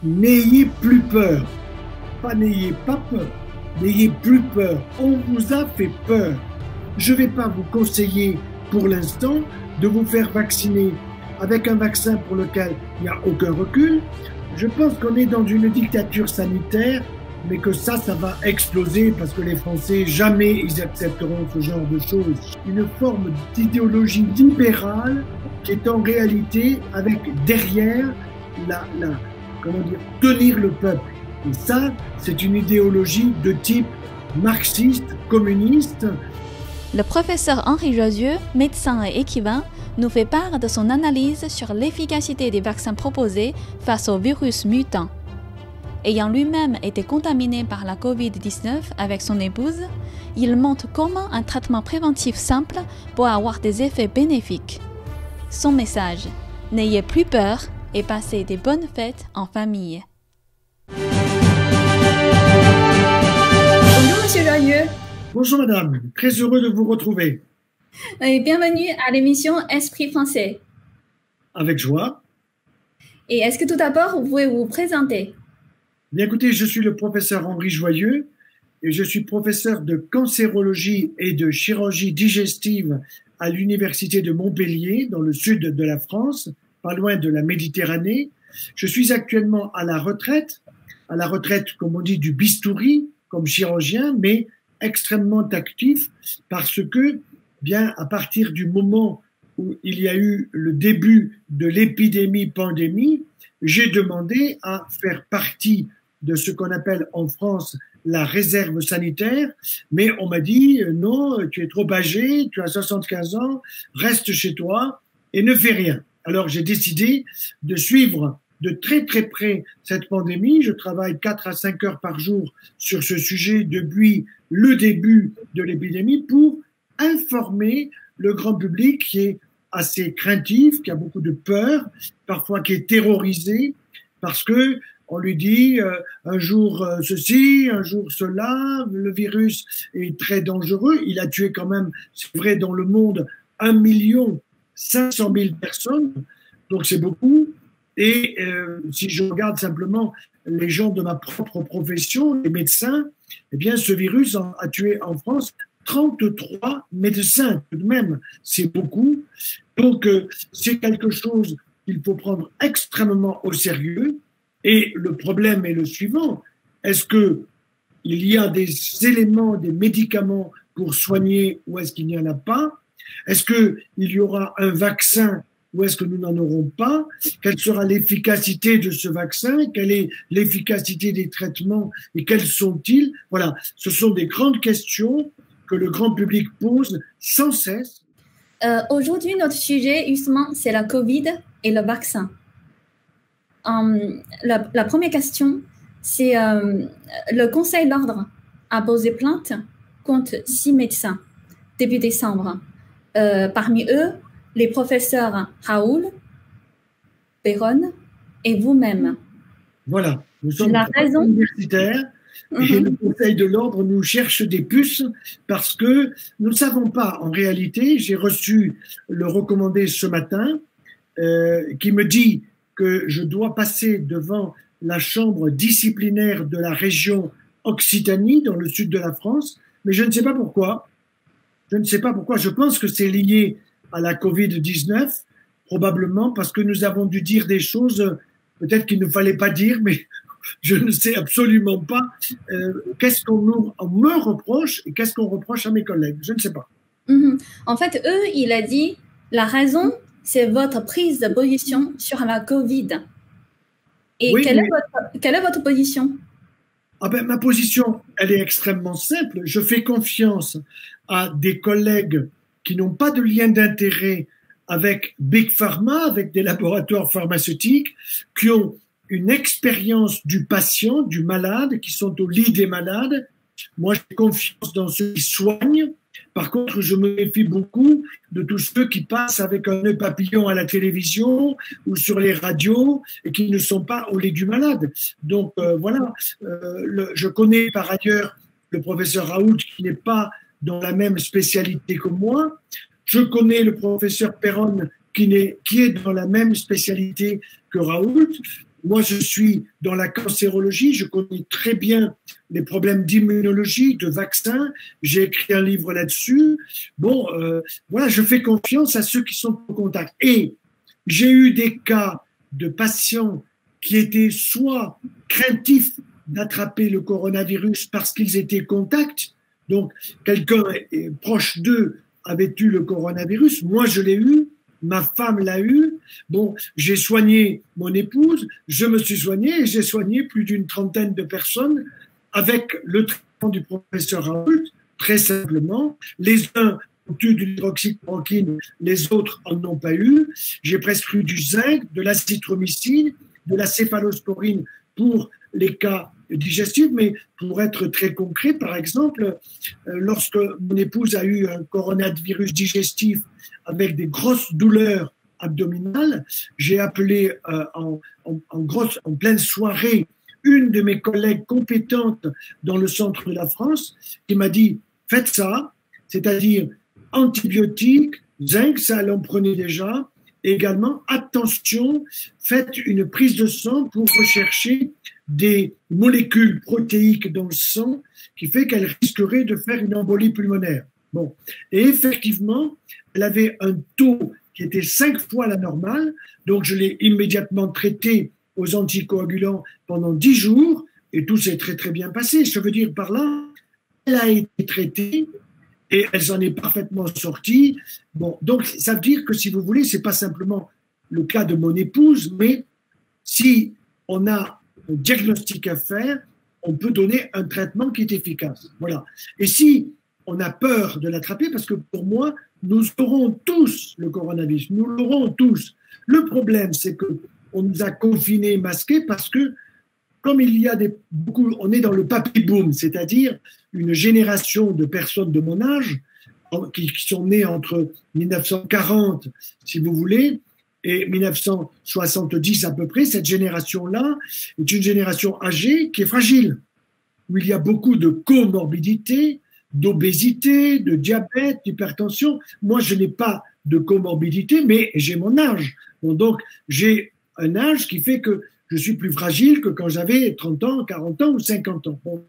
n'ayez plus peur. Pas n'ayez pas peur, n'ayez plus peur. On vous a fait peur. Je ne vais pas vous conseiller pour l'instant de vous faire vacciner avec un vaccin pour lequel il n'y a aucun recul. Je pense qu'on est dans une dictature sanitaire, mais que ça va exploser parce que les Français, jamais ils accepteront ce genre de choses. Une forme d'idéologie libérale qui est en réalité avec derrière tenir le peuple. Et ça, c'est une idéologie de type marxiste, communiste. Le professeur Henri Joyeux, médecin et écrivain, nous fait part de son analyse sur l'efficacité des vaccins proposés face au virus mutant. Ayant lui-même été contaminé par la Covid-19 avec son épouse, il montre comment un traitement préventif simple peut avoir des effets bénéfiques. Son message: n'ayez plus peur et passez des bonnes fêtes en famille. Bonjour Monsieur Joyeux. Bonjour madame, très heureux de vous retrouver. Bienvenue à l'émission Esprit français. Avec joie. Et est-ce que tout d'abord vous pouvez vous présenter? Bien écoutez, je suis le professeur Henri Joyeux et je suis professeur de cancérologie et de chirurgie digestive à l'université de Montpellier, dans le sud de la France, pas loin de la Méditerranée. Je suis actuellement à la retraite, comme on dit, du bistouri, comme chirurgien, mais extrêmement actif parce que, bien, à partir du moment où il y a eu le début de l'épidémie-pandémie, j'ai demandé à faire partie de ce qu'on appelle en France la réserve sanitaire, mais on m'a dit non, tu es trop âgé, tu as 75 ans, reste chez toi et ne fais rien. Alors j'ai décidé de suivre de très très près cette pandémie. Je travaille 4 à 5 heures par jour sur ce sujet depuis le début de l'épidémie pour informer le grand public qui est assez craintif, qui a beaucoup de peur, parfois qui est terrorisé parce que on lui dit un jour ceci, un jour cela, le virus est très dangereux. Il a tué quand même, c'est vrai, dans le monde 1 500 000 personnes, donc c'est beaucoup. Et si je regarde simplement les gens de ma propre profession, les médecins, eh bien ce virus a tué en France 33 médecins tout de même, c'est beaucoup. Donc c'est quelque chose qu'il faut prendre extrêmement au sérieux. Et le problème est le suivant: est-ce que il y a des éléments, des médicaments pour soigner ou est-ce qu'il n'y en a pas? Est-ce que il y aura un vaccin ou est-ce que nous n'en aurons pas? Quelle sera l'efficacité de ce vaccin? Quelle est l'efficacité des traitements et quels sont-ils? Voilà, ce sont des grandes questions que le grand public pose sans cesse. Aujourd'hui, notre sujet, justement, c'est la Covid et le vaccin. La première question, c'est le Conseil d'ordre a posé plainte contre 6 médecins début décembre. Parmi eux, les professeurs Raoul, Perron et vous-même. Voilà, nous sommes universitaires et le Conseil de l'ordre nous cherche des puces parce que nous ne savons pas. En réalité, j'ai reçu le recommandé ce matin qui me dit que je dois passer devant la chambre disciplinaire de la région Occitanie, dans le sud de la France, mais je ne sais pas pourquoi. Je ne sais pas pourquoi. Je pense que c'est lié à la Covid-19, probablement parce que nous avons dû dire des choses peut-être qu'il ne fallait pas dire, mais je ne sais absolument pas qu'est-ce qu'on me reproche et qu'est-ce qu'on reproche à mes collègues. Je ne sais pas. En fait, il a dit la raison, c'est votre prise de position sur la Covid. Et oui, quelle est votre position? Ma position, elle est extrêmement simple. Je fais confiance à des collègues qui n'ont pas de lien d'intérêt avec Big Pharma, avec des laboratoires pharmaceutiques, qui ont une expérience du patient, du malade, qui sont au lit des malades. Moi, j'ai confiance dans ceux qui soignent. Par contre, je me méfie beaucoup de tous ceux qui passent avec un nœud papillon à la télévision ou sur les radios et qui ne sont pas au lit du malade. Donc voilà, je connais par ailleurs le professeur Raoult qui n'est pas dans la même spécialité que moi. Je connais le professeur Perron qui est dans la même spécialité que Raoult. Moi, je suis dans la cancérologie, je connais très bien les problèmes d'immunologie, de vaccins. J'ai écrit un livre là-dessus. Bon, voilà, je fais confiance à ceux qui sont en contact. Et j'ai eu des cas de patients qui étaient soit craintifs d'attraper le coronavirus parce qu'ils étaient contacts, donc quelqu'un proche d'eux avait eu le coronavirus, moi je l'ai eu, ma femme l'a eu, bon, j'ai soigné mon épouse, je me suis soigné et j'ai soigné plus d'une trentaine de personnes avec le traitement du professeur Raoult, très simplement. Les uns ont eu de l'hydroxychloroquine, les autres en ont pas eu. J'ai prescrit du zinc, de l'azithromycine, de la céphalosporine pour les cas digestifs, mais pour être très concret, par exemple, lorsque mon épouse a eu un coronavirus digestif avec des grosses douleurs abdominales, j'ai appelé en pleine soirée une de mes collègues compétentes dans le centre de la France qui m'a dit « faites ça », c'est-à-dire antibiotiques, zinc, ça elle en prenait déjà. Également, attention, faites une prise de sang pour rechercher des molécules protéiques dans le sang qui fait qu'elle risquerait de faire une embolie pulmonaire. Bon. Et effectivement, elle avait un taux qui était 5 fois la normale, donc je l'ai immédiatement traitée aux anticoagulants pendant 10 jours et tout s'est très très bien passé. Je veux dire par là, elle a été traitée et elle s'en est parfaitement sortie. Bon, donc ça veut dire que si vous voulez, c'est pas simplement le cas de mon épouse, mais si on a un diagnostic à faire, on peut donner un traitement qui est efficace. Voilà. Et si on a peur de l'attraper, parce que pour moi, nous aurons tous le coronavirus, nous l'aurons tous. Le problème, c'est que on nous a confinés, masqués, parce que comme il y a beaucoup, on est dans le papy boom, c'est-à-dire une génération de personnes de mon âge qui sont nées entre 1940, si vous voulez, et 1970 à peu près. Cette génération-là est une génération âgée qui est fragile, où il y a beaucoup de comorbidités, d'obésité, de diabète, d'hypertension. Moi, je n'ai pas de comorbidité, mais j'ai mon âge. Bon, donc, j'ai un âge qui fait que je suis plus fragile que quand j'avais 30 ans, 40 ans ou 50 ans. Bon,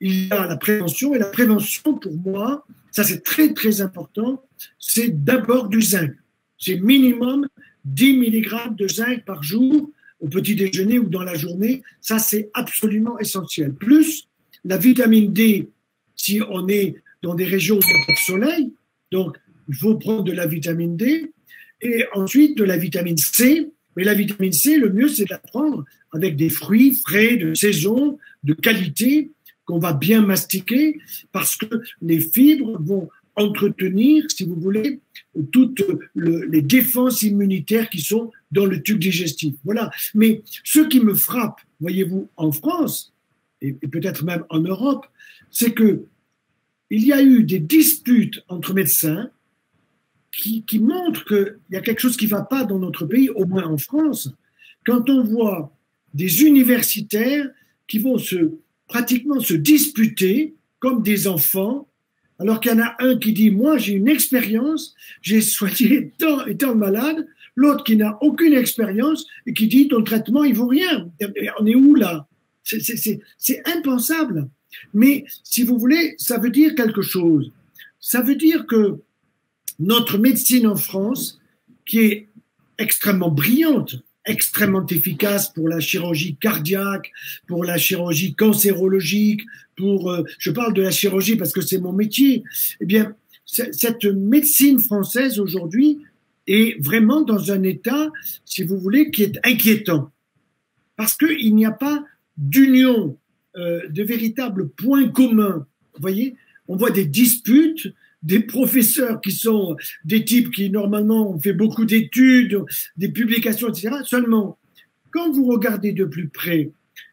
il y a la prévention, et la prévention, pour moi, ça c'est très très important, c'est d'abord du zinc. C'est minimum 10 mg de zinc par jour, au petit déjeuner ou dans la journée. Ça, c'est absolument essentiel. Plus la vitamine D, si on est dans des régions où il n'y a pas de soleil, donc il faut prendre de la vitamine D, et ensuite de la vitamine C. Mais la vitamine C, le mieux, c'est de la prendre avec des fruits frais, de saison, de qualité, qu'on va bien mastiquer, parce que les fibres vont entretenir, si vous voulez, toutes les défenses immunitaires qui sont dans le tube digestif. Voilà. Mais ce qui me frappe, voyez-vous, en France, et peut-être même en Europe, c'est que il y a eu des disputes entre médecins qui montrent qu'il y a quelque chose qui ne va pas dans notre pays, au moins en France, quand on voit des universitaires qui vont pratiquement se disputer comme des enfants, alors qu'il y en a un qui dit « moi j'ai une expérience, j'ai soigné tant malade », l'autre qui n'a aucune expérience et qui dit « ton traitement il vaut rien ». On est où là? C'est impensable. Mais si vous voulez, ça veut dire quelque chose. Ça veut dire que notre médecine en France, qui est extrêmement brillante, extrêmement efficace pour la chirurgie cardiaque, pour la chirurgie cancérologique, je parle de la chirurgie parce que c'est mon métier, eh bien, cette médecine française aujourd'hui est vraiment dans un état, si vous voulez, qui est inquiétant. Parce qu'il n'y a pas d'union, de véritables points communs. Vous voyez, on voit des disputes, des professeurs qui sont des types qui normalement ont fait beaucoup d'études, des publications, etc. Seulement, quand vous regardez de plus près,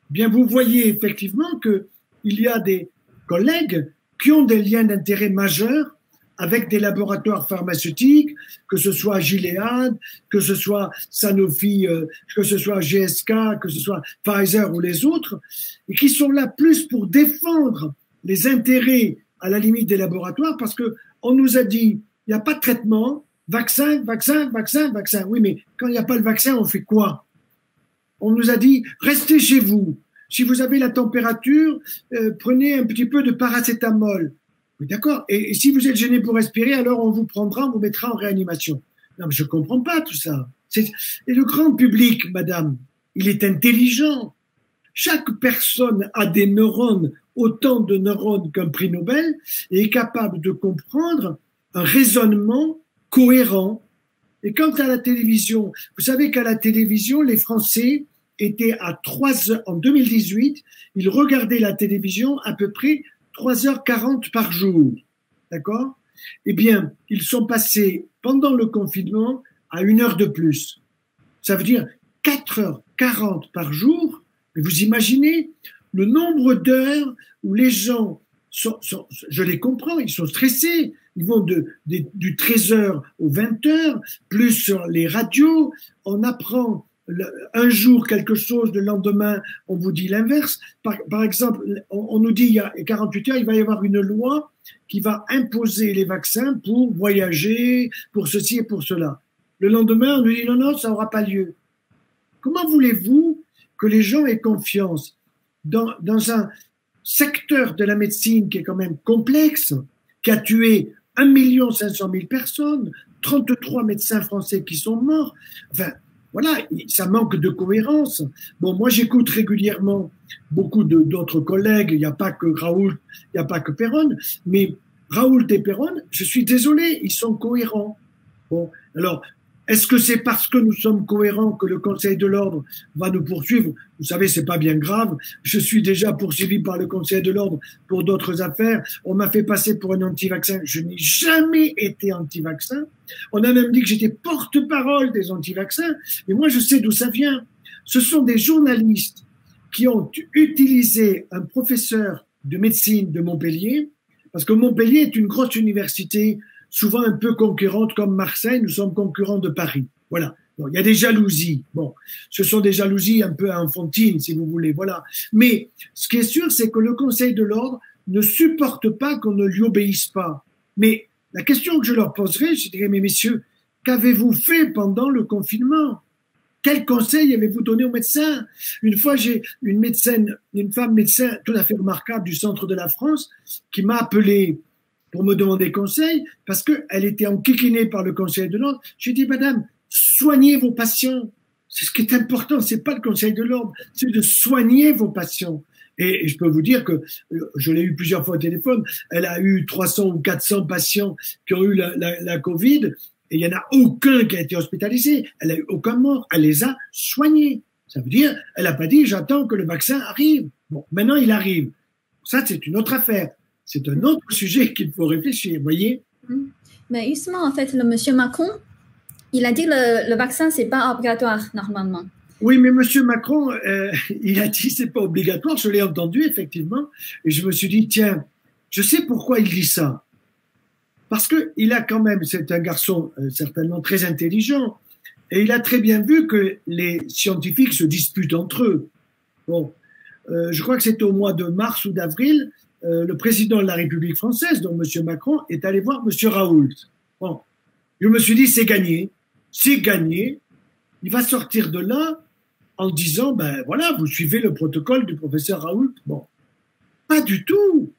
bien vous voyez effectivement qu'il y a des collègues qui ont des liens d'intérêt majeurs avec des laboratoires pharmaceutiques, que ce soit Gilead, que ce soit Sanofi, que ce soit GSK, que ce soit Pfizer ou les autres, et qui sont là plus pour défendre les intérêts à la limite des laboratoires, parce que on nous a dit, il n'y a pas de traitement, vaccin, vaccin, vaccin, vaccin. Oui, mais quand il n'y a pas le vaccin, on fait quoi? On nous a dit, restez chez vous. Si vous avez la température, prenez un petit peu de paracétamol. Oui, d'accord. Et si vous êtes gêné pour respirer, alors on vous prendra, on vous mettra en réanimation. Non, mais je comprends pas tout ça. Et le grand public, madame, il est intelligent. Chaque personne a des neurones, autant de neurones qu'un prix Nobel, et est capable de comprendre un raisonnement cohérent. Et quant à la télévision, vous savez qu'à la télévision, les Français étaient à 3 heures, en 2018, ils regardaient la télévision à peu près 3h40 par jour. D'accord? Eh bien, ils sont passés pendant le confinement à 1 heure de plus. Ça veut dire 4h40 par jour. Mais vous imaginez le nombre d'heures où les gens je les comprends, ils sont stressés. Ils vont du 13h au 20h, plus sur les radios. On apprend un jour quelque chose, le lendemain, on vous dit l'inverse. Par exemple, on nous dit il y a 48 heures, il va y avoir une loi qui va imposer les vaccins pour voyager, pour ceci et pour cela. Le lendemain, on nous dit non, non, ça n'aura pas lieu. Comment voulez-vous que les gens aient confiance dans un secteur de la médecine qui est quand même complexe, qui a tué 1 500 000 personnes, 33 médecins français qui sont morts. Enfin, voilà, ça manque de cohérence. Bon, moi, j'écoute régulièrement beaucoup d'autres collègues. Il n'y a pas que Raoult, il n'y a pas que Perron, mais Raoult et Perron, je suis désolé, ils sont cohérents. Bon, alors, est-ce que c'est parce que nous sommes cohérents que le Conseil de l'Ordre va nous poursuivre? Vous savez, c'est pas bien grave. Je suis déjà poursuivi par le Conseil de l'Ordre pour d'autres affaires. On m'a fait passer pour un anti-vaccin. Je n'ai jamais été anti-vaccin. On a même dit que j'étais porte-parole des anti-vaccins. Mais moi, je sais d'où ça vient. Ce sont des journalistes qui ont utilisé un professeur de médecine de Montpellier, parce que Montpellier est une grosse université souvent un peu concurrente comme Marseille, nous sommes concurrents de Paris. Voilà. Bon, il y a des jalousies. Bon, ce sont des jalousies un peu enfantines, si vous voulez. Voilà. Mais ce qui est sûr, c'est que le Conseil de l'Ordre ne supporte pas qu'on ne lui obéisse pas. Mais la question que je leur poserai, je dirais, mais messieurs, qu'avez-vous fait pendant le confinement? Quel conseil avez-vous donné aux médecins? Une fois, j'ai une femme médecin tout à fait remarquable du centre de la France qui m'a appelé pour me demander conseil, parce qu'elle était enquiquinée par le Conseil de l'Ordre. J'ai dit, madame, soignez vos patients. C'est ce qui est important, c'est pas le Conseil de l'Ordre, c'est de soigner vos patients. Et je peux vous dire que je l'ai eu plusieurs fois au téléphone, elle a eu 300 ou 400 patients qui ont eu la Covid, et il n'y en a aucun qui a été hospitalisé. Elle a eu aucun mort, elle les a soignés. Ça veut dire, elle n'a pas dit, j'attends que le vaccin arrive. Bon, maintenant il arrive. Ça, c'est une autre affaire. C'est un autre sujet qu'il faut réfléchir, vous voyez. Mais justement, en fait, le monsieur Macron, il a dit que le vaccin, c'est pas obligatoire, normalement. Oui, mais monsieur Macron, il a dit c'est pas obligatoire, je l'ai entendu, effectivement, et je me suis dit, tiens, je sais pourquoi il dit ça. Parce que il a quand même, c'est un garçon certainement très intelligent, et il a très bien vu que les scientifiques se disputent entre eux. Bon, je crois que c'était au mois de mars ou d'avril, le président de la République française, donc M. Macron, est allé voir M. Raoult. Bon, je me suis dit, c'est gagné. Il va sortir de là en disant, ben voilà, vous suivez le protocole du professeur Raoult. Bon, pas du tout.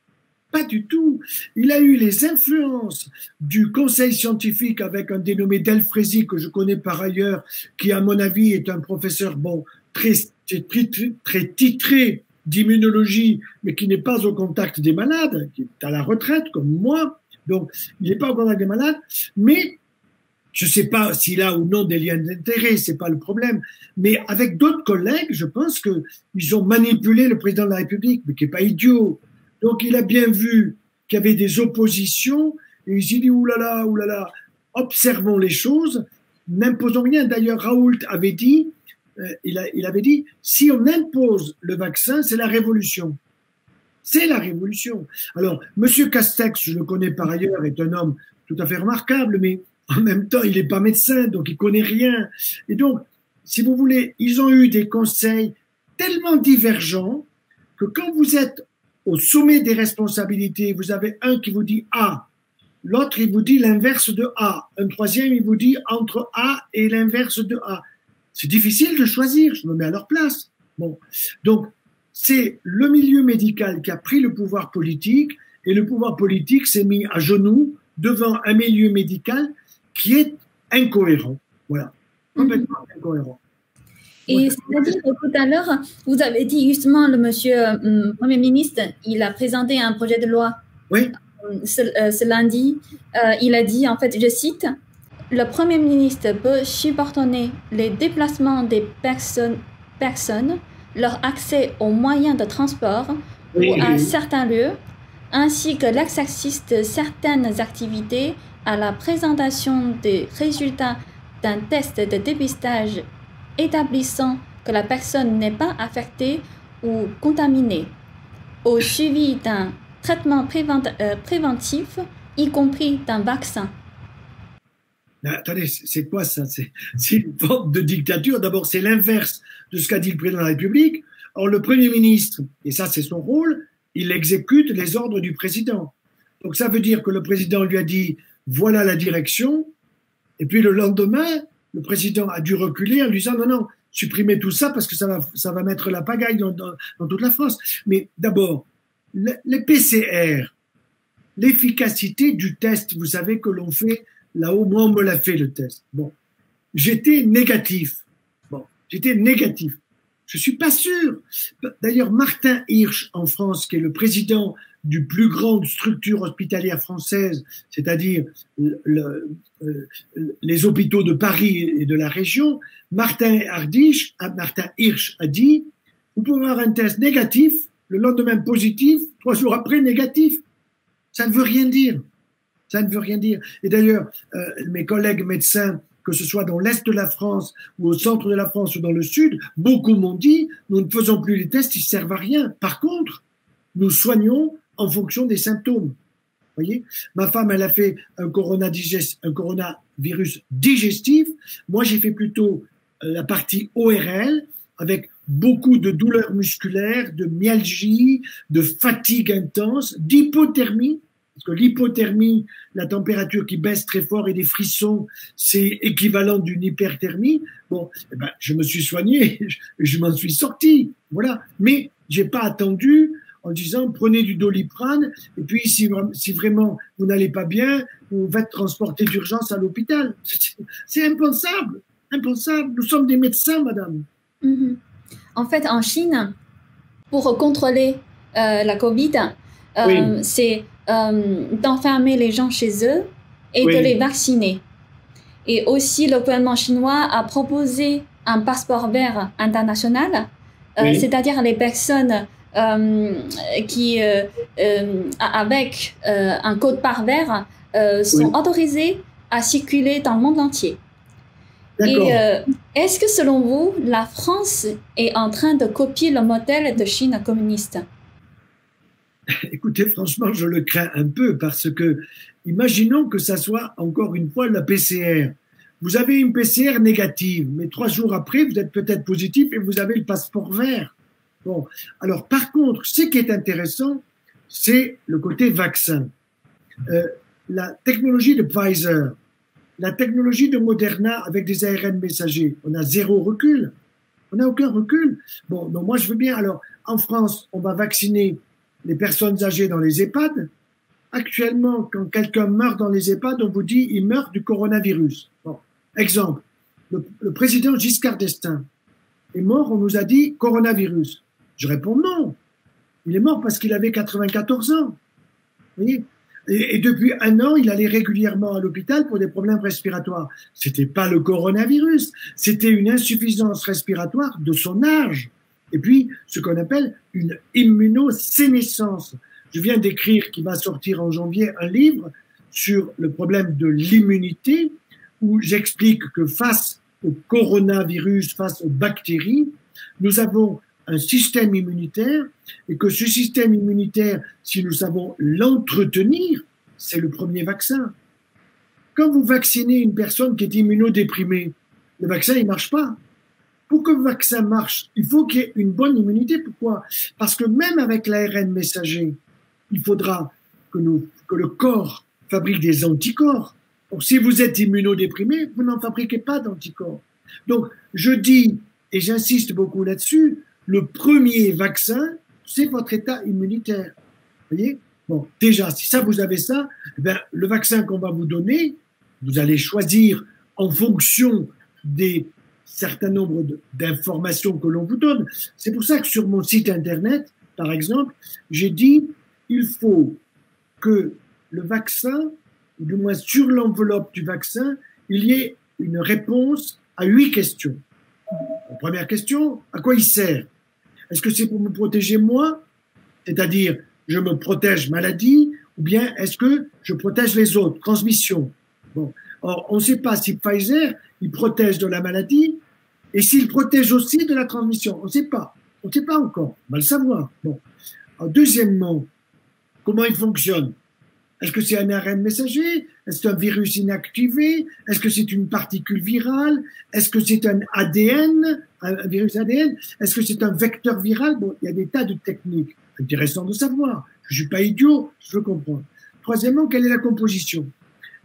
Il a eu les influences du conseil scientifique avec un dénommé Delfrézy, que je connais par ailleurs, qui, à mon avis, est un professeur, bon, très titré d'immunologie, mais qui n'est pas au contact des malades, qui est à la retraite, comme moi. Donc, il n'est pas au contact des malades, mais je ne sais pas s'il a ou non des liens d'intérêt, c'est pas le problème. Mais avec d'autres collègues, je pense qu'ils ont manipulé le président de la République, mais qui n'est pas idiot. Donc, il a bien vu qu'il y avait des oppositions, et il s'est dit, oulala, observons les choses, n'imposons rien. D'ailleurs, Raoult avait dit, il avait dit, si on impose le vaccin, c'est la révolution. C'est la révolution. Alors, Monsieur Castex, je le connais par ailleurs, est un homme tout à fait remarquable, mais en même temps, il n'est pas médecin, donc il connaît rien. Et donc, si vous voulez, ils ont eu des conseils tellement divergents que quand vous êtes au sommet des responsabilités, vous avez un qui vous dit A, l'autre il vous dit l'inverse de A, un troisième il vous dit entre A et l'inverse de A. c'est difficile de choisir, je me mets à leur place. Bon, donc c'est le milieu médical qui a pris le pouvoir politique et le pouvoir politique s'est mis à genoux devant un milieu médical qui est incohérent. Voilà, complètement incohérent. Et c'est-à-dire que tout à l'heure, vous avez dit justement, le monsieur Premier ministre, il a présenté un projet de loi ce lundi. Il a dit, en fait, je cite, « Le Premier ministre peut subordonner les déplacements des personnes, leur accès aux moyens de transport ou à certains lieux, ainsi que l'exercice de certaines activités à la présentation des résultats d'un test de dépistage établissant que la personne n'est pas affectée ou contaminée, au suivi d'un traitement préventif, y compris d'un vaccin. » Attendez, c'est quoi ça? C'est une forme de dictature. D'abord, c'est l'inverse de ce qu'a dit le président de la République. Or, le Premier ministre, et ça c'est son rôle, il exécute les ordres du président. Donc ça veut dire que le président lui a dit « voilà la direction », et puis le lendemain, le président a dû reculer en lui disant « non, non, supprimez tout ça parce que ça va mettre la pagaille dans toute la France ». Mais d'abord, les PCR, l'efficacité du test, vous savez que l'on fait là-haut, moi on me l'a fait le test. Bon, j'étais négatif. Bon, j'étais négatif. Je suis pas sûr. D'ailleurs, Martin Hirsch en France, qui est le président du plus grande structure hospitalière française, c'est-à-dire les hôpitaux de Paris et de la région, Martin Hirsch a dit, vous pouvez avoir un test négatif, le lendemain positif, 3 jours après négatif. Ça ne veut rien dire. Ça ne veut rien dire. Et d'ailleurs, mes collègues médecins, que ce soit dans l'Est de la France ou au centre de la France ou dans le Sud, beaucoup m'ont dit, nous ne faisons plus les tests, ils ne servent à rien. Par contre, nous soignons en fonction des symptômes. Vous voyez, ma femme, elle a fait un coronavirus digestif. Moi, j'ai fait plutôt la partie ORL avec beaucoup de douleurs musculaires, de myalgie, de fatigue intense, d'hypothermie. Parce que l'hypothermie, la température qui baisse très fort et des frissons, c'est équivalent d'une hyperthermie. Bon, eh ben, je me suis soigné, je m'en suis sorti, voilà. Mais j'ai pas attendu en disant prenez du Doliprane et puis si vraiment vous n'allez pas bien, vous faites transporter d'urgence à l'hôpital. C'est impensable, impensable. Nous sommes des médecins, madame. Mm-hmm. En fait, en Chine, pour contrôler la Covid, c'est d'enfermer les gens chez eux et de les vacciner. Et aussi, le gouvernement chinois a proposé un passeport vert international, c'est-à-dire les personnes qui, avec un code part vert, sont autorisées à circuler dans le monde entier. Et est-ce que, selon vous, la France est en train de copier le modèle de Chine communiste? Écoutez, franchement, je le crains un peu parce que, imaginons que ça soit encore une fois la PCR. Vous avez une PCR négative, mais 3 jours après, vous êtes peut-être positif et vous avez le passeport vert. Bon, alors par contre, ce qui est intéressant, c'est le côté vaccin. La technologie de Pfizer, la technologie de Moderna avec des ARN messagers, on a 0 recul. On n'a aucun recul. Bon, donc moi je veux bien. Alors, en France, on va vacciner les personnes âgées dans les EHPAD. Actuellement, quand quelqu'un meurt dans les EHPAD, on vous dit il meurt du coronavirus. Bon, exemple, le président Giscard d'Estaing est mort, on nous a dit coronavirus. Je réponds non. Il est mort parce qu'il avait 94 ans. Vous voyez, et depuis 1 an, il allait régulièrement à l'hôpital pour des problèmes respiratoires. C'était pas le coronavirus, c'était une insuffisance respiratoire de son âge. Et puis, ce qu'on appelle une immunosénescence. Je viens d'écrire, qui va sortir en janvier, un livre sur le problème de l'immunité, où j'explique que face au coronavirus, face aux bactéries, nous avons un système immunitaire et que ce système immunitaire, si nous savons l'entretenir, c'est le premier vaccin. Quand vous vaccinez une personne qui est immunodéprimée, le vaccin, il marche pas. Pour que le vaccin marche, il faut qu'il y ait une bonne immunité. Pourquoi? Parce que même avec l'ARN messager, il faudra que le corps fabrique des anticorps. Donc, si vous êtes immunodéprimé, vous n'en fabriquez pas d'anticorps. Donc, je dis, et j'insiste beaucoup là-dessus, le premier vaccin, c'est votre état immunitaire. Vous voyez? Bon, déjà, si ça, vous avez ça, ben, le vaccin qu'on va vous donner, vous allez choisir en fonction des certain nombre d'informations que l'on vous donne. C'est pour ça que sur mon site internet, par exemple, j'ai dit il faut que le vaccin, ou du moins sur l'enveloppe du vaccin, il y ait une réponse à 8 questions. La première question, à quoi il sert? Est-ce que c'est pour me protéger moi, c'est-à-dire je me protège maladie, ou bien est-ce que je protège les autres, transmission? Bon. Or, on ne sait pas si Pfizer, il protège de la maladie, et s'il protège aussi de la transmission. On ne sait pas. On ne sait pas encore. On va le savoir. Bon. Alors, deuxièmement, comment il fonctionne? Est-ce que c'est un ARN messager? Est-ce que c'est un virus inactivé? Est-ce que c'est une particule virale? Est-ce que c'est un ADN, un virus ADN? Est-ce que c'est un vecteur viral? Bon, il y a des tas de techniques. Intéressant de savoir. Je ne suis pas idiot, je veux comprendre. Troisièmement, quelle est la composition?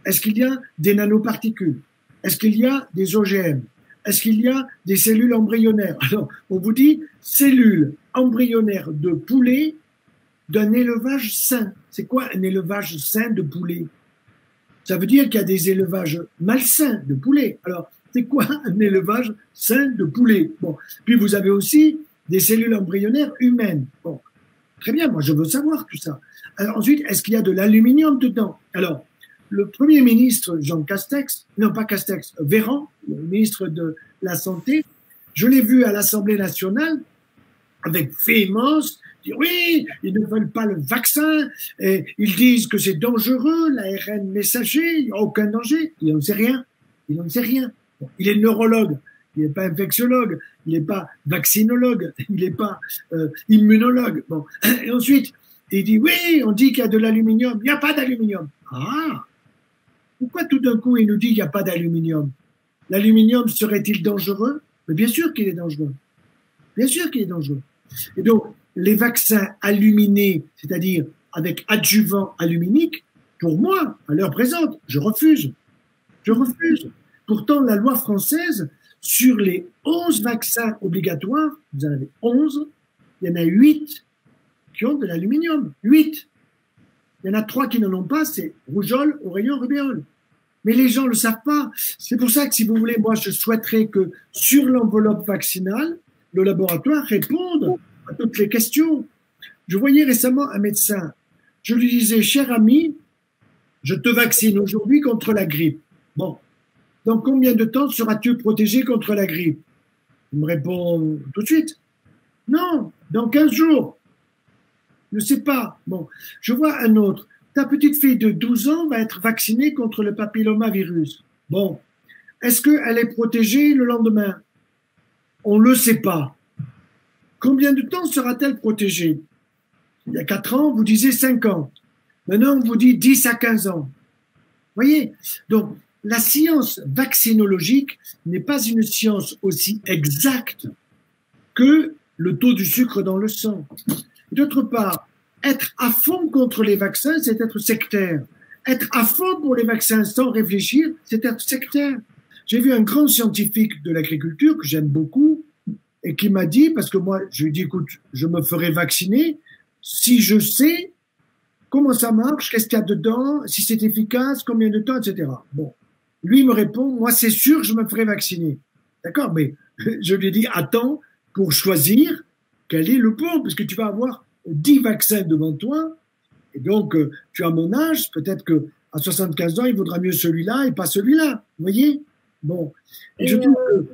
Est-ce qu'il y a des nanoparticules? Est-ce qu'il y a des OGM? Est-ce qu'il y a des cellules embryonnaires? Alors, on vous dit cellules embryonnaires de poulet d'un élevage sain. C'est quoi un élevage sain de poulet? Ça veut dire qu'il y a des élevages malsains de poulet. Alors, c'est quoi un élevage sain de poulet? Bon. Puis vous avez aussi des cellules embryonnaires humaines. Bon. Très bien, moi je veux savoir tout ça. Alors ensuite, est-ce qu'il y a de l'aluminium dedans? Alors, le Premier ministre Jean Castex, non pas Castex, Véran, le ministre de la Santé, je l'ai vu à l'Assemblée nationale avec véhémence dire oui, ils ne veulent pas le vaccin, et ils disent que c'est dangereux, l'ARN messager, il n'y a aucun danger. Il n'en sait rien. Il n'en sait rien. Bon, il est neurologue, il n'est pas infectiologue, il n'est pas vaccinologue, il n'est pas immunologue. Bon. Et ensuite, il dit oui, on dit qu'il y a de l'aluminium. Il n'y a pas d'aluminium. Ah! Pourquoi tout d'un coup il nous dit qu'il n'y a pas d'aluminium? L'aluminium serait-il dangereux? Mais bien sûr qu'il est dangereux. Bien sûr qu'il est dangereux. Et donc, les vaccins aluminés, c'est-à-dire avec adjuvant aluminique, pour moi, à l'heure présente, je refuse. Je refuse. Pourtant, la loi française, sur les 11 vaccins obligatoires, vous en avez 11, il y en a 8 qui ont de l'aluminium. 8. Il y en a 3 qui n'en ont pas, c'est rougeole, oreillon, rubéole. Mais les gens ne le savent pas. C'est pour ça que, si vous voulez, moi, je souhaiterais que sur l'enveloppe vaccinale, le laboratoire réponde à toutes les questions. Je voyais récemment un médecin. Je lui disais, cher ami, je te vaccine aujourd'hui contre la grippe. Bon, dans combien de temps seras-tu protégé contre la grippe? Il me répond tout de suite. Non, dans 15 jours. Je ne sais pas. Bon, je vois un autre. Ta petite fille de 12 ans va être vaccinée contre le papillomavirus. Bon, est-ce qu'elle est protégée le lendemain? On ne le sait pas. Combien de temps sera-t-elle protégée? Il y a 4 ans, vous disiez 5 ans. Maintenant, on vous dit 10 à 15 ans. Vous voyez? Donc, la science vaccinologique n'est pas une science aussi exacte que le taux du sucre dans le sang. D'autre part, être à fond contre les vaccins, c'est être sectaire. Être à fond pour les vaccins sans réfléchir, c'est être sectaire. J'ai vu un grand scientifique de l'agriculture que j'aime beaucoup et qui m'a dit, parce que moi, je lui ai dit, écoute, je me ferai vacciner si je sais comment ça marche, qu'est-ce qu'il y a dedans, si c'est efficace, combien de temps, etc. Bon. Lui me répond, moi, c'est sûr, je me ferai vacciner. D'accord, mais je lui ai dit, attends, pour choisir quel est le bon, parce que tu vas avoir 10 vaccins devant toi, et donc tu as mon âge, peut-être que à 75 ans, il vaudra mieux celui-là et pas celui-là. Vous voyez? Bon. Et je trouve que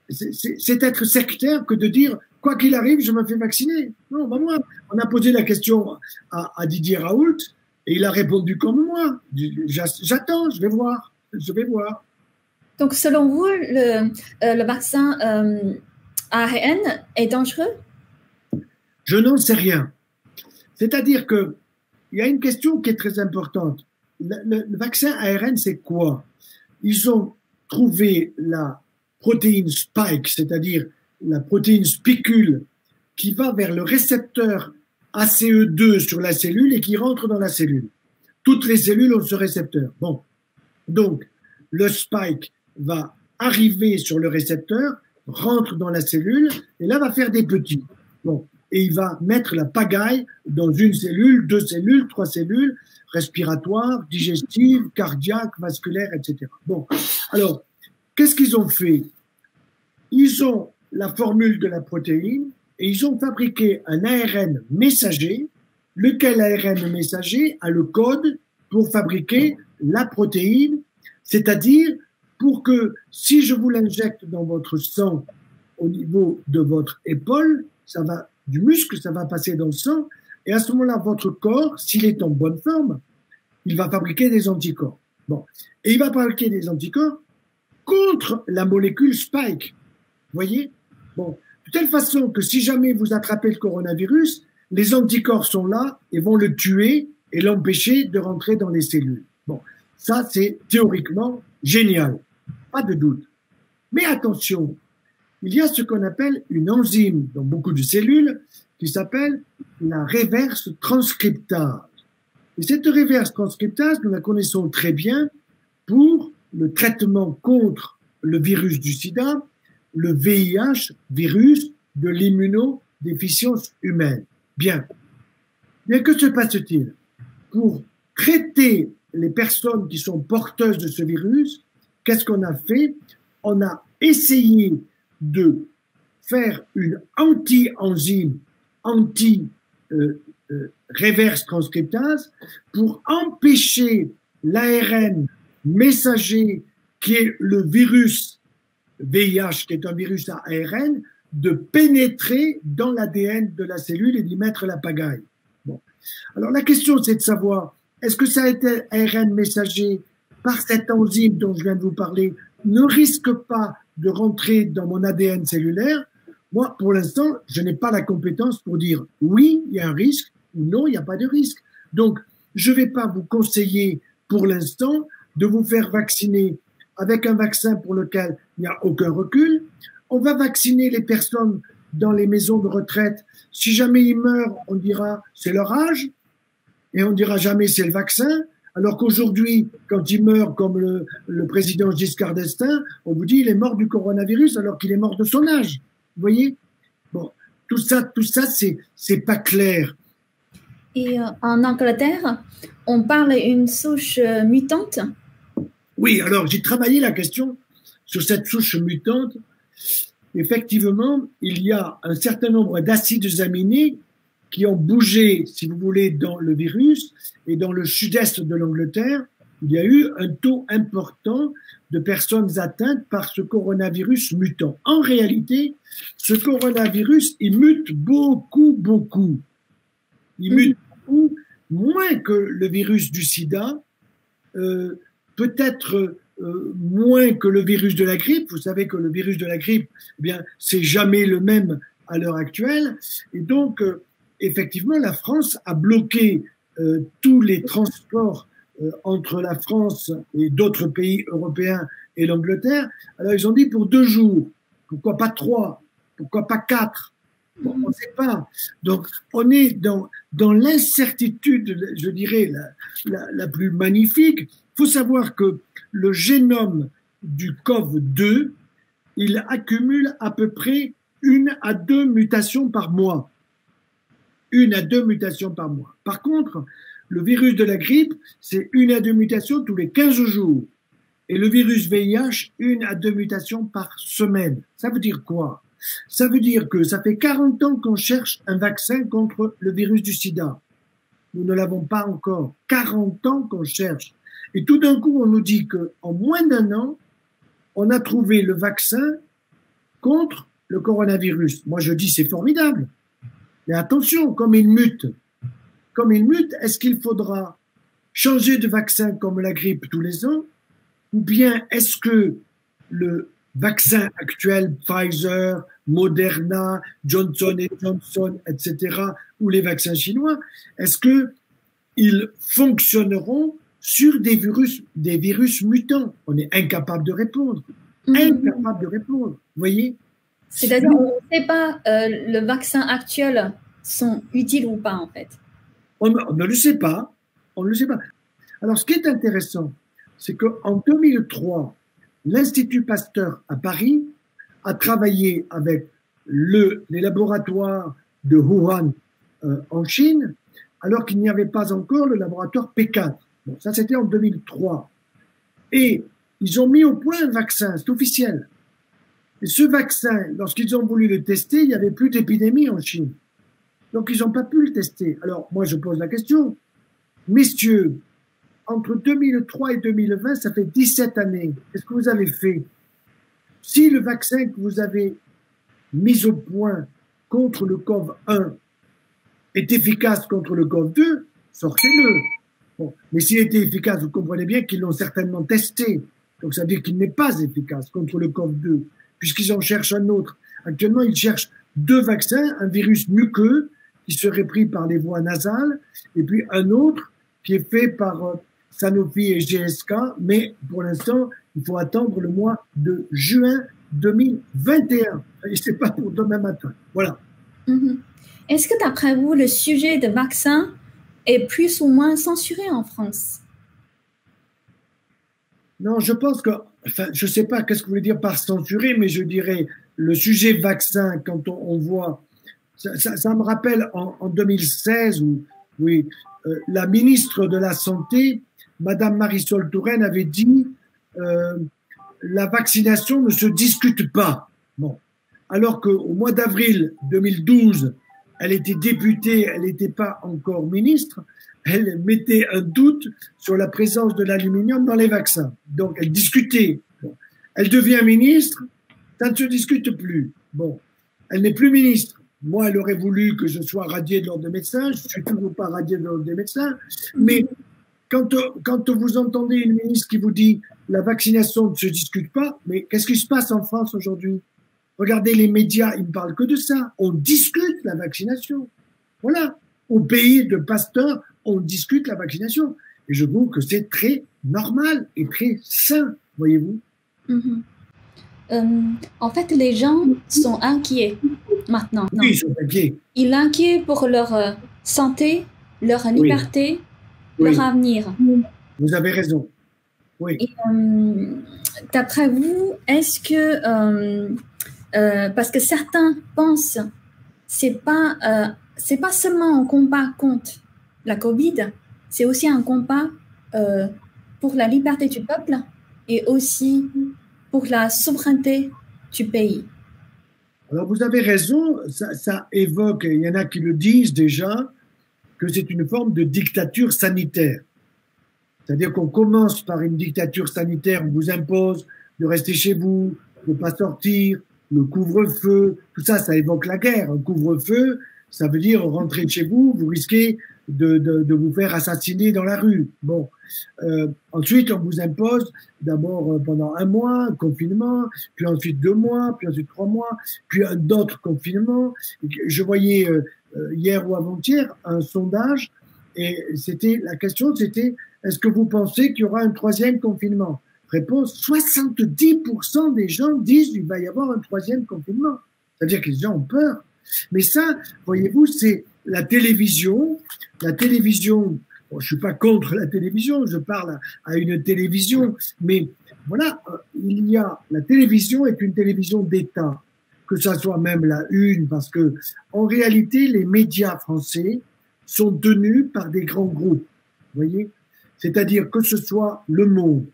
c'est être sectaire que de dire, quoi qu'il arrive, je me fais vacciner. Non, bah moi, on a posé la question à Didier Raoult, et il a répondu comme moi. J'attends, je vais voir. Je vais voir. Donc, selon vous, le vaccin ARN est dangereux? Je n'en sais rien. C'est-à-dire que il y a une question qui est très importante. Le vaccin ARN, c'est quoi? Ils ont trouvé la protéine spike, c'est-à-dire la protéine spicule qui va vers le récepteur ACE2 sur la cellule et qui rentre dans la cellule. Toutes les cellules ont ce récepteur. Bon. Donc, le spike va arriver sur le récepteur, rentre dans la cellule, et là va faire des petits. Bon. Et il va mettre la pagaille dans une cellule, 2 cellules, 3 cellules, respiratoires, digestives, cardiaques, vasculaires, etc. Bon. Alors, qu'est-ce qu'ils ont fait? Ils ont la formule de la protéine et ils ont fabriqué un ARN messager, lequel ARN messager a le code pour fabriquer la protéine, c'est-à-dire pour que si je vous l'injecte dans votre sang au niveau de votre épaule, ça va du muscle, ça va passer dans le sang, et à ce moment-là, votre corps, s'il est en bonne forme, il va fabriquer des anticorps. Bon. Et il va fabriquer des anticorps contre la molécule Spike. Vous voyez? Bon. De telle façon que si jamais vous attrapez le coronavirus, les anticorps sont là et vont le tuer et l'empêcher de rentrer dans les cellules. Bon. Ça, c'est théoriquement génial. Pas de doute. Mais attention, il y a ce qu'on appelle une enzyme dans beaucoup de cellules qui s'appelle la reverse transcriptase. Et cette reverse transcriptase, nous la connaissons très bien pour le traitement contre le virus du sida, le VIH, virus de l'immunodéficience humaine. Bien. Bien, que se passe-t-il? Pour traiter les personnes qui sont porteuses de ce virus, qu'est-ce qu'on a fait? On a essayé de faire une anti-enzyme, reverse transcriptase pour empêcher l'ARN messager qui est le virus VIH, qui est un virus à ARN, de pénétrer dans l'ADN de la cellule et d'y mettre la pagaille. Bon. Alors la question c'est de savoir, est-ce que ça a été ARN messager par cette enzyme dont je viens de vous parler ne risque pas de rentrer dans mon ADN cellulaire? Moi, pour l'instant, je n'ai pas la compétence pour dire oui, il y a un risque, ou non, il n'y a pas de risque. Donc, je ne vais pas vous conseiller pour l'instant de vous faire vacciner avec un vaccin pour lequel il n'y a aucun recul. On va vacciner les personnes dans les maisons de retraite. Si jamais ils meurent, on dira c'est leur âge, et on dira jamais c'est le vaccin. Alors qu'aujourd'hui, quand il meurt, comme le président Giscard d'Estaing, on vous dit il est mort du coronavirus alors qu'il est mort de son âge. Vous voyez? Bon, tout ça, c'est pas clair. Et en Angleterre, on parle d'une souche mutante. Oui, alors j'ai travaillé la question sur cette souche mutante. Effectivement, il y a un certain nombre d'acides aminés qui ont bougé, si vous voulez, dans le virus, et dans le sud-est de l'Angleterre, il y a eu un taux important de personnes atteintes par ce coronavirus mutant. En réalité, ce coronavirus, il mute beaucoup, beaucoup. Il mute beaucoup, moins que le virus du sida, peut-être moins que le virus de la grippe. Vous savez que le virus de la grippe, eh bien, c'est jamais le même à l'heure actuelle. Et donc, effectivement, la France a bloqué tous les transports entre la France et d'autres pays européens et l'Angleterre. Alors, ils ont dit pour 2 jours. Pourquoi pas 3? Pourquoi pas 4? Bon, on ne sait pas. Donc, on est dans l'incertitude, je dirais, la plus magnifique. Il faut savoir que le génome du COV2, il accumule à peu près 1 à 2 mutations par mois. 1 à 2 mutations par mois. Par contre, le virus de la grippe, c'est 1 à 2 mutations tous les 15 jours. Et le virus VIH, 1 à 2 mutations par semaine. Ça veut dire quoi? Ça veut dire que ça fait 40 ans qu'on cherche un vaccin contre le virus du sida. Nous ne l'avons pas encore. 40 ans qu'on cherche. Et tout d'un coup, on nous dit qu'en moins d'1 an, on a trouvé le vaccin contre le coronavirus. Moi, je dis c'est formidable. Mais attention, comme il mute, est-ce qu'il faudra changer de vaccin comme la grippe tous les ans? Ou bien est-ce que le vaccin actuel, Pfizer, Moderna, Johnson & Johnson, etc., ou les vaccins chinois, est-ce qu'ils fonctionneront sur des virus mutants? On est incapable de répondre. Incapable de répondre. Vous voyez? C'est-à-dire qu'on ne sait pas le vaccin actuel sont utiles ou pas, en fait. On ne le sait pas. On ne le sait pas. Alors, ce qui est intéressant, c'est qu'en 2003, l'Institut Pasteur à Paris a travaillé avec les laboratoires de Wuhan en Chine, alors qu'il n'y avait pas encore le laboratoire P4. Bon, ça, c'était en 2003. Et ils ont mis au point un vaccin, c'est officiel. Et ce vaccin, lorsqu'ils ont voulu le tester, il n'y avait plus d'épidémie en Chine. Donc, ils n'ont pas pu le tester. Alors, moi, je pose la question. Messieurs, entre 2003 et 2020, ça fait 17 années. Qu'est-ce que vous avez fait? Si le vaccin que vous avez mis au point contre le COV-1 est efficace contre le COV-2, sortez-le. Bon. Mais s'il était efficace, vous comprenez bien qu'ils l'ont certainement testé. Donc, ça veut dire qu'il n'est pas efficace contre le COV-2, puisqu'ils en cherchent un autre. Actuellement, ils cherchent 2 vaccins, un virus muqueux qui serait pris par les voies nasales, et puis un autre qui est fait par Sanofi et GSK, mais pour l'instant, il faut attendre le mois de juin 2021. Et c'est pas pour demain matin. Voilà. Est-ce que d'après vous, le sujet de vaccin est plus ou moins censuré en France? Non, je pense que, enfin, je sais pas qu'est-ce que vous voulez dire par censuré, mais je dirais le sujet vaccin, quand on voit, ça me rappelle en 2016 où, oui, la ministre de la Santé, Madame Marisol Touraine, avait dit la vaccination ne se discute pas. Bon, alors qu'au mois d'avril 2012, elle était députée, elle n'était pas encore ministre, elle mettait un doute sur la présence de l'aluminium dans les vaccins. Donc, elle discutait. Bon. Elle devient ministre, ça ne se discute plus. Bon, elle n'est plus ministre. Moi, elle aurait voulu que je sois radié de l'ordre des médecins. Je ne suis toujours pas radié de l'ordre des médecins. Mais quand vous entendez une ministre qui vous dit la vaccination ne se discute pas, mais qu'est-ce qui se passe en France aujourd'hui? Regardez les médias, ils ne parlent que de ça. On discute la vaccination. Voilà. Au pays de Pasteur, on discute la vaccination. Et je trouve que c'est très normal et très sain, voyez-vous. En fait, les gens sont inquiets maintenant. Oui, ils sont inquiets. Ils sont inquiets pour leur santé, leur liberté, leur avenir. Vous avez raison. Oui. Et, d'après vous, est-ce que parce que certains pensent c'est pas seulement un combat contre la Covid, c'est aussi un combat pour la liberté du peuple et aussi pour la souveraineté du pays. Alors vous avez raison, ça évoque, il y en a qui le disent déjà, que c'est une forme de dictature sanitaire. C'est-à-dire qu'on commence par une dictature sanitaire, on vous impose de rester chez vous, de ne pas sortir, le couvre-feu, tout ça, ça évoque la guerre. Un couvre-feu, ça veut dire rentrer chez vous, vous risquez de vous faire assassiner dans la rue. Bon, ensuite on vous impose d'abord pendant 1 mois un confinement, puis ensuite 2 mois, puis ensuite 3 mois, puis un autre confinement. Je voyais hier ou avant-hier un sondage et la question c'était est-ce que vous pensez qu'il y aura un 3e confinement? Réponse 70% des gens disent qu'il va y avoir un 3e confinement. C'est-à-dire que les gens ont peur. Mais ça, voyez-vous, c'est la télévision. La télévision, bon, je suis pas contre la télévision, je parle à une télévision, mais voilà, la télévision est une télévision d'État, que ça soit même la Une, parce que en réalité, les médias français sont tenus par des grands groupes, vous voyez, c'est-à-dire que ce soit Le Monde,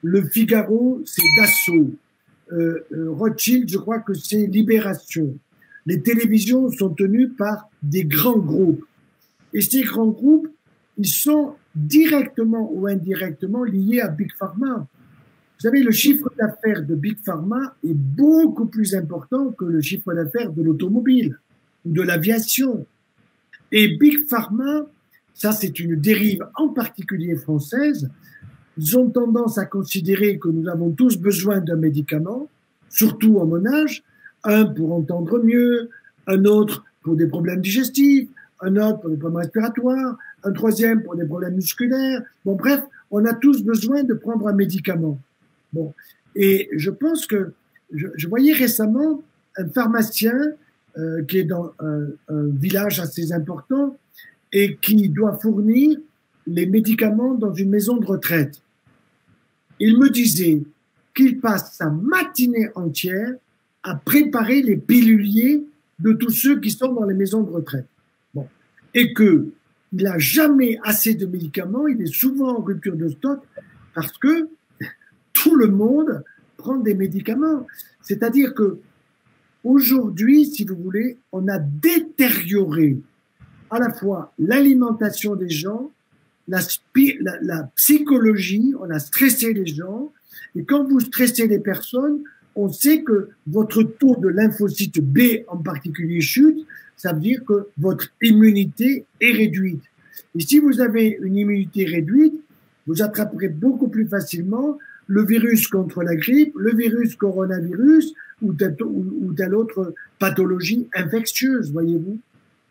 Le Figaro, c'est Dassault, Rothschild, je crois que c'est Libération. Les télévisions sont tenues par des grands groupes. Et ces grands groupes, ils sont directement ou indirectement liés à Big Pharma. Vous savez, le chiffre d'affaires de Big Pharma est beaucoup plus important que le chiffre d'affaires de l'automobile ou de l'aviation. Et Big Pharma, ça c'est une dérive en particulier française, ils ont tendance à considérer que nous avons tous besoin d'un médicament, surtout à mon âge, un pour entendre mieux, un autre pour des problèmes digestifs, un autre pour des problèmes respiratoires, un 3e pour des problèmes musculaires. Bon, bref, on a tous besoin de prendre un médicament. Bon, et je pense que je voyais récemment un pharmacien qui est dans un village assez important et qui doit fournir les médicaments dans une maison de retraite. Il me disait qu'il passe sa matinée entière à préparer les piluliers de tous ceux qui sont dans les maisons de retraite. Bon. Et qu'il n'a jamais assez de médicaments, il est souvent en rupture de stock parce que tout le monde prend des médicaments. C'est-à-dire que aujourd'hui, si vous voulez, on a détérioré à la fois l'alimentation des gens, la psychologie, on a stressé les gens. Et quand vous stressez les personnes, on sait que votre taux de lymphocyte B en particulier chute. Ça veut dire que votre immunité est réduite. Et si vous avez une immunité réduite, vous attraperez beaucoup plus facilement le virus contre la grippe, le virus coronavirus ou telle autre pathologie infectieuse, voyez-vous.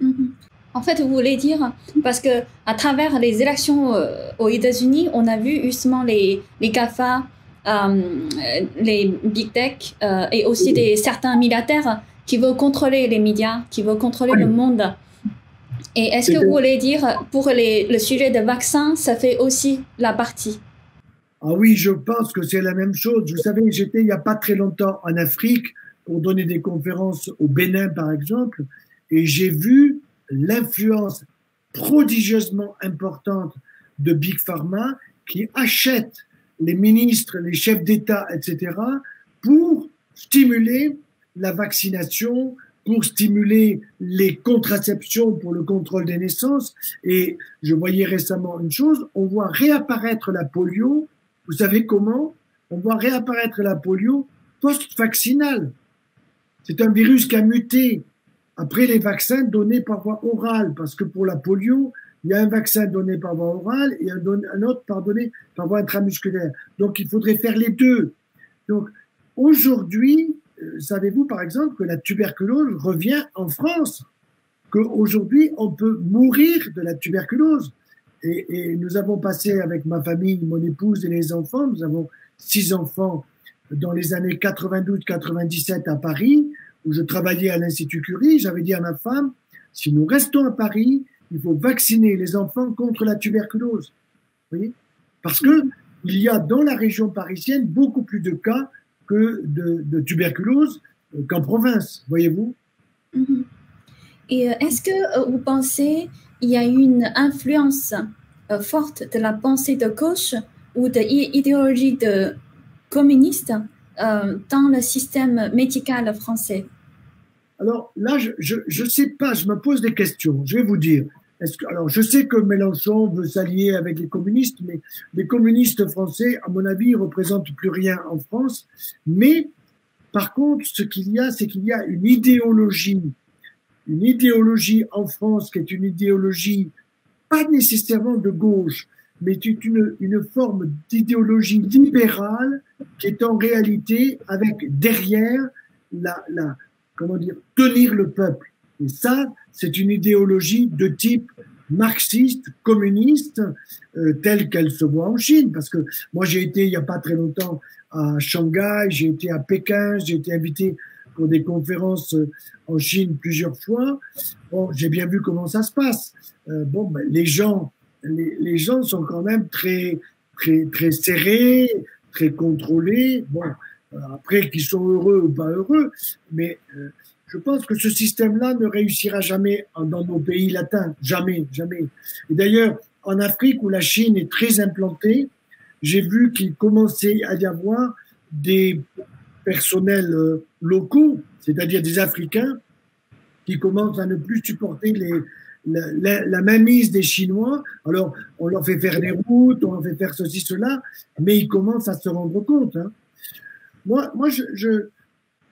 Mm-hmm. En fait, vous voulez dire, parce que à travers les élections aux États-Unis, on a vu justement les GAFA, les big tech et aussi certains milliardaires qui veulent contrôler les médias, qui veulent contrôler le monde. Et est-ce que vous voulez dire, pour le sujet de vaccin, ça fait aussi la partie? Ah oui, je pense que c'est la même chose. Vous savez, j'étais il n'y a pas très longtemps en Afrique pour donner des conférences au Bénin, par exemple, et j'ai vu l'influence prodigieusement importante de Big Pharma qui achète les ministres, les chefs d'État, etc., pour stimuler la vaccination, pour stimuler les contraceptions pour le contrôle des naissances. Et je voyais récemment une chose, on voit réapparaître la polio. Vous savez comment? On voit réapparaître la polio post-vaccinale. C'est un virus qui a muté après les vaccins donnés par voie orale, parce que pour la polio, il y a un vaccin donné par voie orale et un autre donné par voie intramusculaire. Donc, il faudrait faire les deux. Donc, aujourd'hui, savez-vous, par exemple, que la tuberculose revient en France, qu'aujourd'hui, on peut mourir de la tuberculose. Et nous avons passé avec ma famille, mon épouse et les enfants, nous avons 6 enfants dans les années 92-97 à Paris, où je travaillais à l'Institut Curie. J'avais dit à ma femme, si nous restons à Paris, il faut vacciner les enfants contre la tuberculose. Vous voyez? Parce que il y a dans la région parisienne beaucoup plus de cas que de tuberculose qu'en province, voyez-vous. Et est-ce que vous pensez qu'il y a une influence forte de la pensée de gauche ou de l'idéologie de communiste dans le système médical français? Alors là, je sais pas, je me pose des questions. Je vais vous dire. Alors, je sais que Mélenchon veut s'allier avec les communistes, mais les communistes français, à mon avis, ils représentent plus rien en France. Mais, par contre, ce qu'il y a, c'est qu'il y a une idéologie en France qui est une idéologie pas nécessairement de gauche, mais une forme d'idéologie libérale qui est en réalité avec derrière comment dire, tenir le peuple. Et ça, c'est une idéologie de type marxiste, communiste, telle qu'elle se voit en Chine. Parce que moi, j'ai été il n'y a pas très longtemps à Shanghai, j'ai été à Pékin, j'ai été invité pour des conférences en Chine plusieurs fois. Bon, j'ai bien vu comment ça se passe. Les gens sont quand même très serrés, très contrôlés. Bon, après, qu'ils sont heureux ou pas heureux, mais je pense que ce système-là ne réussira jamais dans nos pays latins. Jamais, jamais. Et d'ailleurs, en Afrique, où la Chine est très implantée, j'ai vu qu'il commençait à y avoir des personnels locaux, c'est-à-dire des Africains, qui commencent à ne plus supporter la mainmise des Chinois. Alors, on leur fait faire des routes, on leur fait faire ceci, cela, mais ils commencent à se rendre compte. Hein. Moi,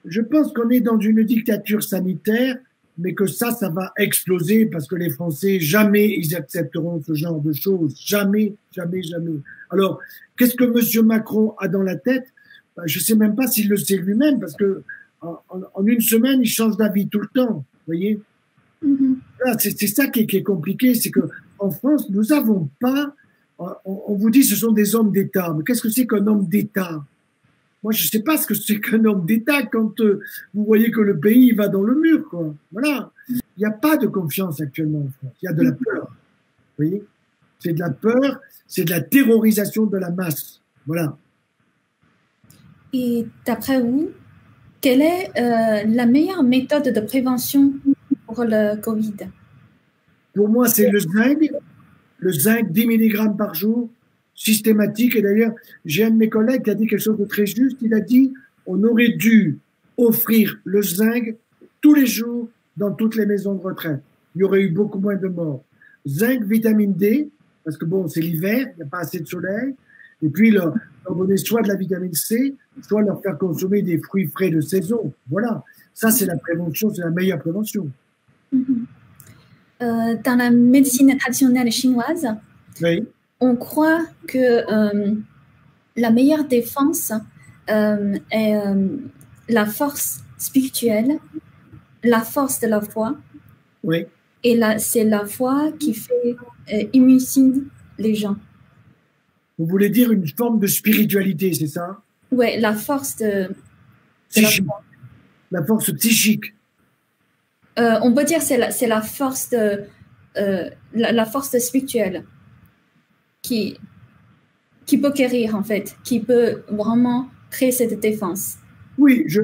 je pense qu'on est dans une dictature sanitaire, mais que ça va exploser parce que les Français, jamais ils accepteront ce genre de choses. Jamais, jamais, jamais. Alors, qu'est-ce que M. Macron a dans la tête? Je ne sais même pas s'il le sait lui-même parce que en une semaine, il change d'avis tout le temps. Vous voyez? C'est ça qui est compliqué, c'est que en France, nous n'avons pas. On vous dit, ce sont des hommes d'État. Mais qu'est-ce que c'est qu'un homme d'État? Moi, je ne sais pas ce que c'est qu'un homme d'État quand vous voyez que le pays va dans le mur, quoi. Voilà. Il n'y a pas de confiance actuellement en France. Il y a de la peur. Vous voyez? C'est de la peur, c'est de la terrorisation de la masse. Voilà. Et d'après vous, quelle est la meilleure méthode de prévention pour le Covid? Pour moi, c'est le zinc 10 mg par jour, systématique. Et d'ailleurs, j'ai un de mes collègues qui a dit quelque chose de très juste. Il a dit, on aurait dû offrir le zinc tous les jours dans toutes les maisons de retraite. Il y aurait eu beaucoup moins de morts. Zinc, vitamine D, parce que bon, c'est l'hiver, il n'y a pas assez de soleil. Et puis, leur donner soit de la vitamine C, soit leur faire consommer des fruits frais de saison. Voilà. Ça, c'est la prévention, c'est la meilleure prévention. Dans la médecine traditionnelle chinoise, oui. On croit que la meilleure défense est la force spirituelle, la force de la foi. Oui. Et c'est la foi qui fait immunicide les gens. Vous voulez dire une forme de spiritualité, c'est ça? Oui, la force de psychique. La force psychique. On peut dire c'est la force de la force spirituelle qui peut guérir en fait, qui peut vraiment créer cette défense. Oui, je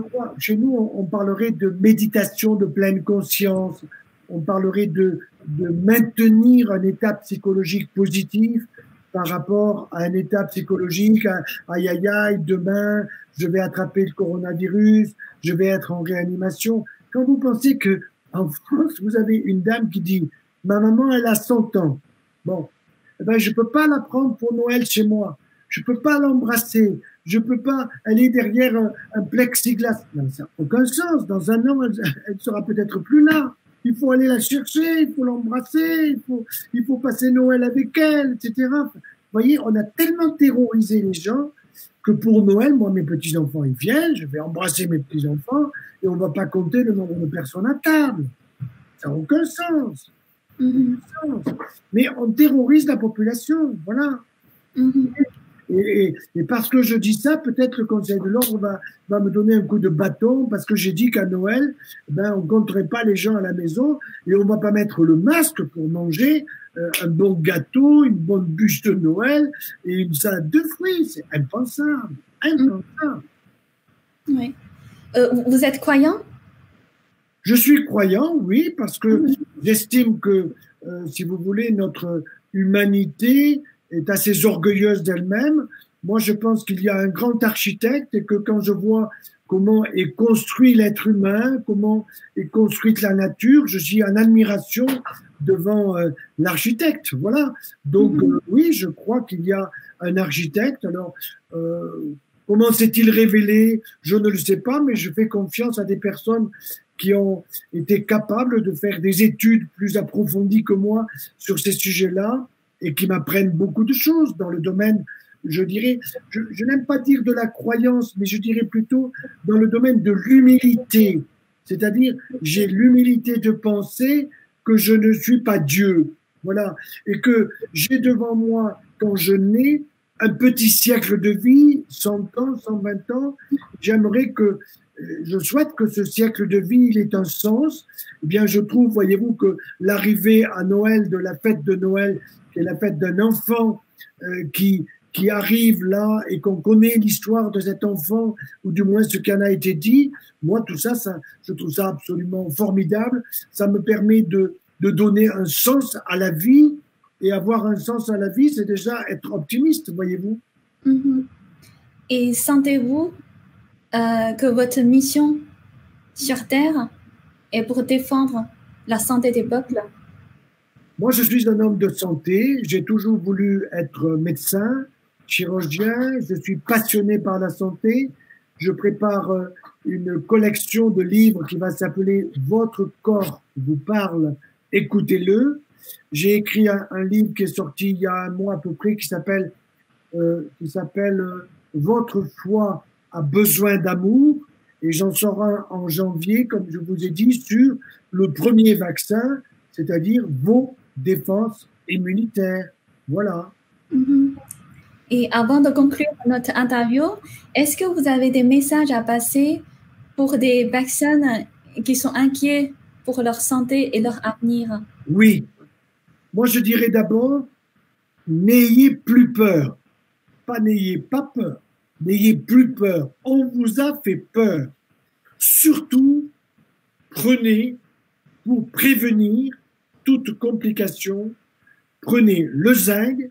crois. Chez nous, on parlerait de méditation de pleine conscience. On parlerait de maintenir un état psychologique positif par rapport à un état psychologique, aïe aïe aïe, demain je vais attraper le coronavirus, je vais être en réanimation. Quand vous pensez que en France, vous avez une dame qui dit « Ma maman, elle a 100 ans. Bon, eh ben, je peux pas la prendre pour Noël chez moi. Je peux pas l'embrasser. Je peux pas aller derrière un plexiglas. » Ça n'a aucun sens. Dans un an, elle sera peut-être plus là. Il faut aller la chercher, il faut l'embrasser, il faut passer Noël avec elle, etc. Vous voyez, on a tellement terrorisé les gens que pour Noël, moi, mes petits-enfants, ils viennent, je vais embrasser mes petits-enfants et on ne va pas compter le nombre de personnes à table. Ça n'a aucun sens. Mais on terrorise la population, voilà. Et parce que je dis ça, peut-être le Conseil de l'Ordre va me donner un coup de bâton parce que j'ai dit qu'à Noël, ben, on ne compterait pas les gens à la maison et on ne va pas mettre le masque pour manger un bon gâteau, une bonne bûche de Noël et une salade de fruits. C'est impensable. Impensable. Oui. Vous êtes croyant? Je suis croyant, oui, parce que j'estime que, si vous voulez, notre humanité est assez orgueilleuse d'elle-même. Moi, je pense qu'il y a un grand architecte et que quand je vois comment est construit l'être humain, comment est construite la nature, je suis en admiration devant l'architecte. Voilà. Donc, oui, je crois qu'il y a un architecte. Alors, comment s'est-il révélé? Je ne le sais pas, mais je fais confiance à des personnes qui ont été capables de faire des études plus approfondies que moi sur ces sujets-là et qui m'apprennent beaucoup de choses dans le domaine, je dirais, je n'aime pas dire de la croyance, mais je dirais plutôt dans le domaine de l'humilité. C'est-à-dire, j'ai l'humilité de penser que je ne suis pas Dieu. Voilà. Et que j'ai devant moi, quand je nais, un petit siècle de vie, 100 ans, 120 ans. J'aimerais que, je souhaite que ce siècle de vie, il ait un sens. Eh bien, je trouve, voyez-vous, que l'arrivée à Noël, de la fête de Noël, qui est la fête d'un enfant qui arrive là et qu'on connaît l'histoire de cet enfant, ou du moins ce qui en a été dit, moi, tout ça, je trouve ça absolument formidable. Ça me permet de donner un sens à la vie, et avoir un sens à la vie, c'est déjà être optimiste, voyez-vous. Et sentez-vous que votre mission sur Terre est pour défendre la santé des peuples? Moi, je suis un homme de santé. J'ai toujours voulu être médecin, chirurgien. Je suis passionné par la santé. Je prépare une collection de livres qui va s'appeler « Votre corps vous parle, écoutez-le ». J'ai écrit un livre qui est sorti il y a un mois à peu près qui s'appelle Votre foi a besoin d'amour, et j'en sors un en janvier, comme je vous ai dit, sur le premier vaccin, c'est-à-dire vos défenses immunitaires. Voilà. Et avant de conclure notre interview, est-ce que vous avez des messages à passer pour des personnes qui sont inquiets pour leur santé et leur avenir? Oui. Moi, je dirais d'abord, n'ayez plus peur. Pas n'ayez pas peur. N'ayez plus peur. On vous a fait peur. Surtout, prenez, pour prévenir toute complication, prenez le zinc,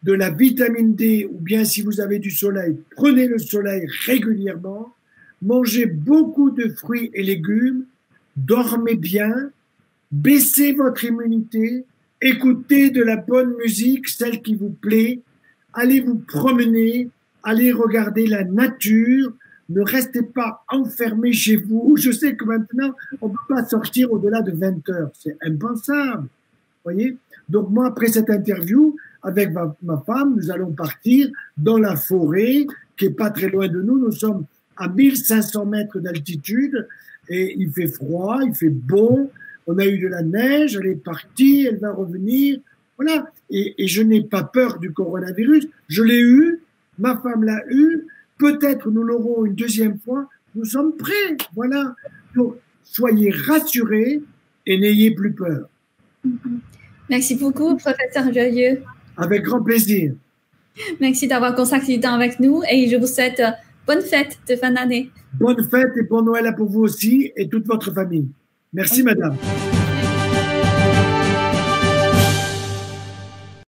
de la vitamine D, ou bien si vous avez du soleil, prenez le soleil régulièrement, mangez beaucoup de fruits et légumes, dormez bien, baissez votre immunité, écoutez de la bonne musique, celle qui vous plaît, allez vous promener, allez regarder la nature, ne restez pas enfermés chez vous. Je sais que maintenant, on ne peut pas sortir au-delà de 20 heures, c'est impensable, voyez. Donc moi, après cette interview, avec ma femme, nous allons partir dans la forêt, qui est pas très loin de nous. Nous sommes à 1500 mètres d'altitude et il fait froid, il fait bon. On a eu de la neige, elle est partie, elle va revenir. Voilà. Et je n'ai pas peur du coronavirus. Je l'ai eu, ma femme l'a eu. Peut-être nous l'aurons une deuxième fois. Nous sommes prêts. Voilà. Donc, soyez rassurés et n'ayez plus peur. Merci beaucoup, professeur Joyeux. Avec grand plaisir. Merci d'avoir consacré du temps avec nous et je vous souhaite bonne fête de fin d'année. Bonne fête et bon Noël pour vous aussi et toute votre famille. Merci, madame.